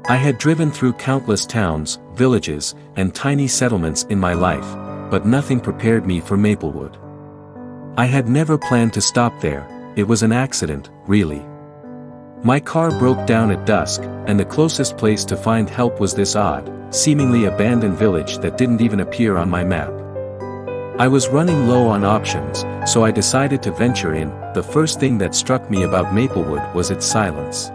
I had driven through countless towns, villages, and tiny settlements in my life, but nothing prepared me for Maplewood. I had never planned to stop there, it was an accident, really. My car broke down at dusk, and the closest place to find help was this odd, seemingly abandoned village that didn't even appear on my map. I was running low on options, so I decided to venture in. The first thing that struck me about Maplewood was its silence.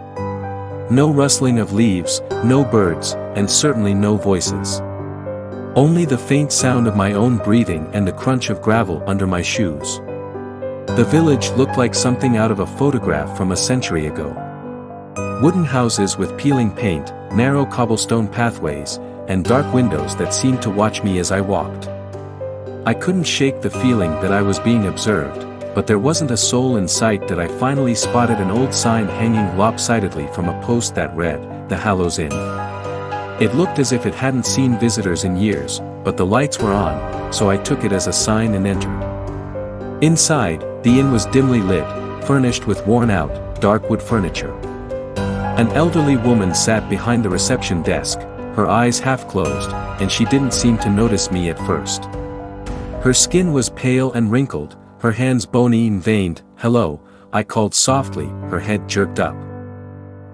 No rustling of leaves, no birds, and certainly no voices. Only the faint sound of my own breathing and the crunch of gravel under my shoes. The village looked like something out of a photograph from a century ago. Wooden houses with peeling paint, narrow cobblestone pathways, and dark windows that seemed to watch me as I walked. I couldn't shake the feeling that I was being observed, but there wasn't a soul in sight till I finally spotted an old sign hanging lopsidedly from a post that read, "The Hallows Inn." It looked as if it hadn't seen visitors in years, but the lights were on, so I took it as a sign and entered. Inside, the inn was dimly lit, furnished with worn-out, dark wood furniture. An elderly woman sat behind the reception desk, her eyes half closed, and she didn't seem to notice me at first. Her skin was pale and wrinkled, her hands bony and veined. "Hello," I called softly, her head jerked up.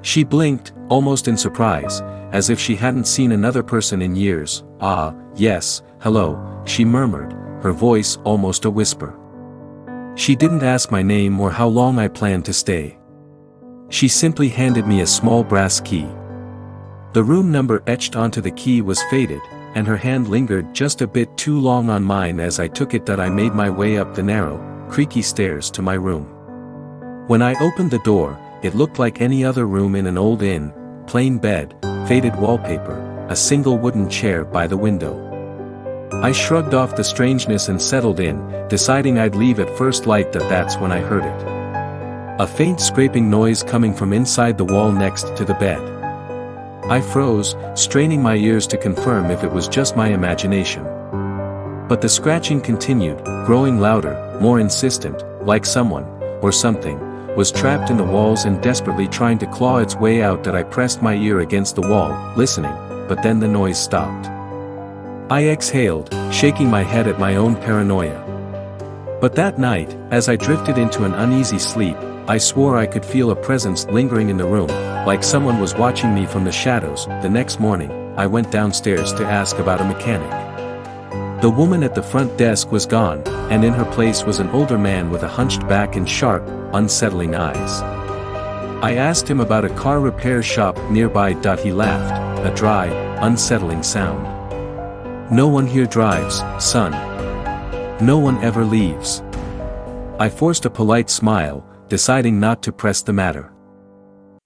She blinked, almost in surprise, as if she hadn't seen another person in years. "Ah, yes, hello," she murmured, her voice almost a whisper. She didn't ask my name or how long I planned to stay. She simply handed me a small brass key. The room number etched onto the key was faded, and her hand lingered just a bit too long on mine as I took it that I made my way up the narrow, creaky stairs to my room. When I opened the door, it looked like any other room in an old inn: plain bed, faded wallpaper, a single wooden chair by the window. I shrugged off the strangeness and settled in, deciding I'd leave at first light. That's when I heard it. A faint scraping noise coming from inside the wall next to the bed. I froze, straining my ears to confirm if it was just my imagination. But the scratching continued, growing louder, more insistent, like someone, or something, was trapped in the walls and desperately trying to claw its way out. I pressed my ear against the wall, listening, but then the noise stopped. I exhaled, shaking my head at my own paranoia. But that night, as I drifted into an uneasy sleep, I swore I could feel a presence lingering in the room, like someone was watching me from the shadows. The next morning, I went downstairs to ask about a mechanic. The woman at the front desk was gone, and in her place was an older man with a hunched back and sharp, unsettling eyes. I asked him about a car repair shop nearby. He laughed, a dry, unsettling sound. "No one here drives, son. No one ever leaves." I forced a polite smile, deciding not to press the matter.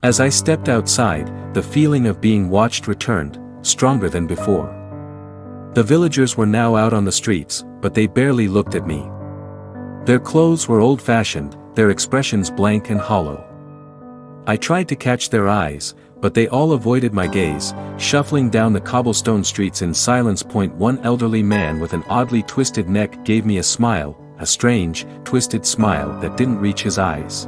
As I stepped outside, the feeling of being watched returned, stronger than before. The villagers were now out on the streets, but they barely looked at me. Their clothes were old-fashioned, their expressions blank and hollow. I tried to catch their eyes, but they all avoided my gaze, shuffling down the cobblestone streets in silence. One elderly man with an oddly twisted neck gave me a smile, a strange, twisted smile that didn't reach his eyes.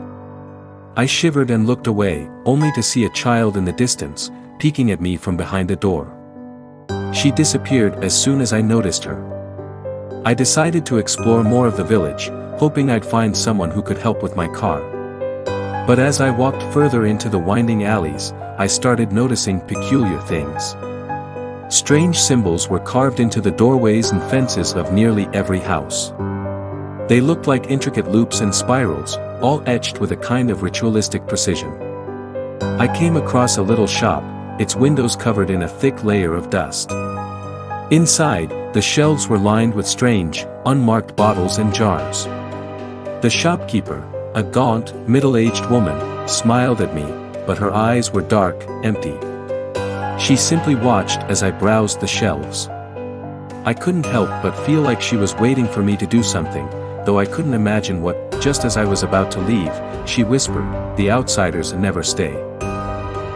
I shivered and looked away, only to see a child in the distance, peeking at me from behind a door. She disappeared as soon as I noticed her. I decided to explore more of the village, hoping I'd find someone who could help with my car. But as I walked further into the winding alleys, I started noticing peculiar things. Strange symbols were carved into the doorways and fences of nearly every house. They looked like intricate loops and spirals, all etched with a kind of ritualistic precision. I came across a little shop, its windows covered in a thick layer of dust. Inside, the shelves were lined with strange, unmarked bottles and jars. The shopkeeper, a gaunt, middle-aged woman, smiled at me, but her eyes were dark, empty. She simply watched as I browsed the shelves. I couldn't help but feel like she was waiting for me to do something, though I couldn't imagine what. Just as I was about to leave, she whispered, "The outsiders never stay."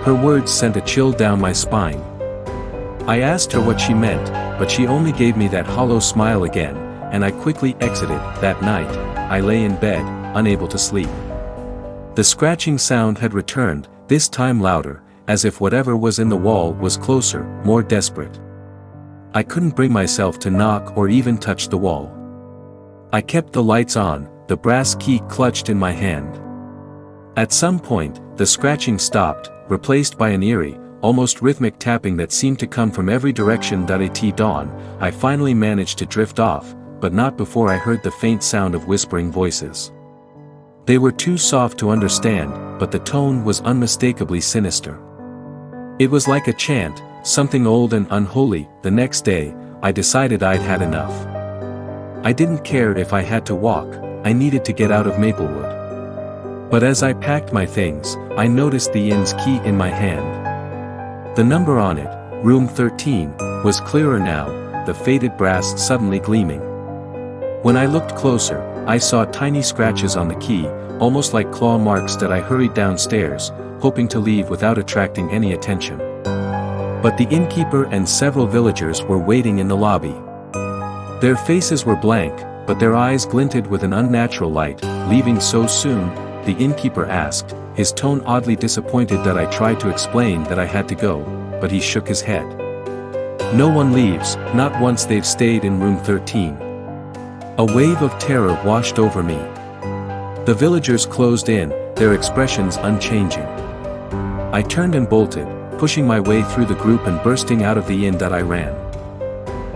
Her words sent a chill down my spine. I asked her what she meant, but she only gave me that hollow smile again, and I quickly exited. That night, I lay in bed, unable to sleep. The scratching sound had returned, this time louder, as if whatever was in the wall was closer, more desperate. I couldn't bring myself to knock or even touch the wall. I kept the lights on, the brass key clutched in my hand. At some point, the scratching stopped, replaced by an eerie, almost rhythmic tapping that seemed to come from every direction. At dawn, I finally managed to drift off, but not before I heard the faint sound of whispering voices. They were too soft to understand, but the tone was unmistakably sinister. It was like a chant, something old and unholy. The next day, I decided I'd had enough. I didn't care if I had to walk, I needed to get out of Maplewood. But as I packed my things, I noticed the inn's key in my hand. The number on it, room 13, was clearer now, the faded brass suddenly gleaming. When I looked closer, I saw tiny scratches on the key, almost like claw marks. I hurried downstairs, hoping to leave without attracting any attention. But the innkeeper and several villagers were waiting in the lobby. Their faces were blank, but their eyes glinted with an unnatural light. "Leaving so soon?" the innkeeper asked, his tone oddly disappointed. I tried to explain that I had to go, but he shook his head. "No one leaves, not once they've stayed in room 13. A wave of terror washed over me. The villagers closed in, their expressions unchanging. I turned and bolted, pushing my way through the group and bursting out of the inn. I ran.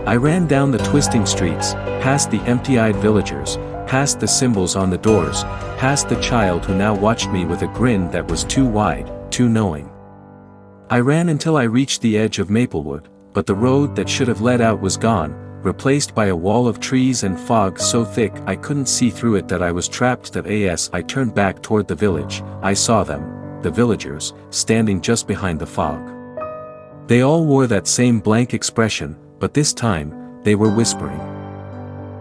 I ran down the twisting streets, past the empty-eyed villagers, past the symbols on the doors, past the child who now watched me with a grin that was too wide, too knowing. I ran until I reached the edge of Maplewood, but the road that should have led out was gone, replaced by a wall of trees and fog so thick I couldn't see through it. I was trapped. As I turned back toward the village, I saw them, the villagers, standing just behind the fog. They all wore that same blank expression, but this time, they were whispering.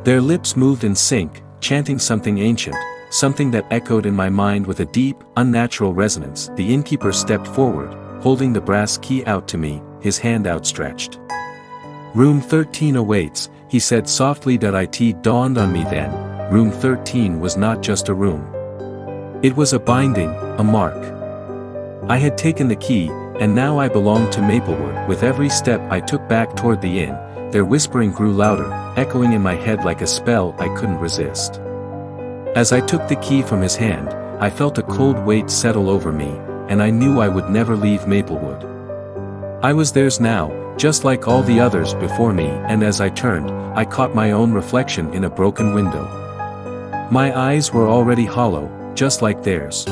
Their lips moved in sync, chanting something ancient, something that echoed in my mind with a deep, unnatural resonance. The innkeeper stepped forward, holding the brass key out to me, his hand outstretched. "Room 13 awaits," he said softly. It dawned on me then, room 13 was not just a room. It was a binding, a mark. I had taken the key, and now I belonged to Maplewood. With every step I took back toward the inn, their whispering grew louder, echoing in my head like a spell I couldn't resist. As I took the key from his hand, I felt a cold weight settle over me, and I knew I would never leave Maplewood. I was theirs now, just like all the others before me, and as I turned, I caught my own reflection in a broken window. My eyes were already hollow, just like theirs.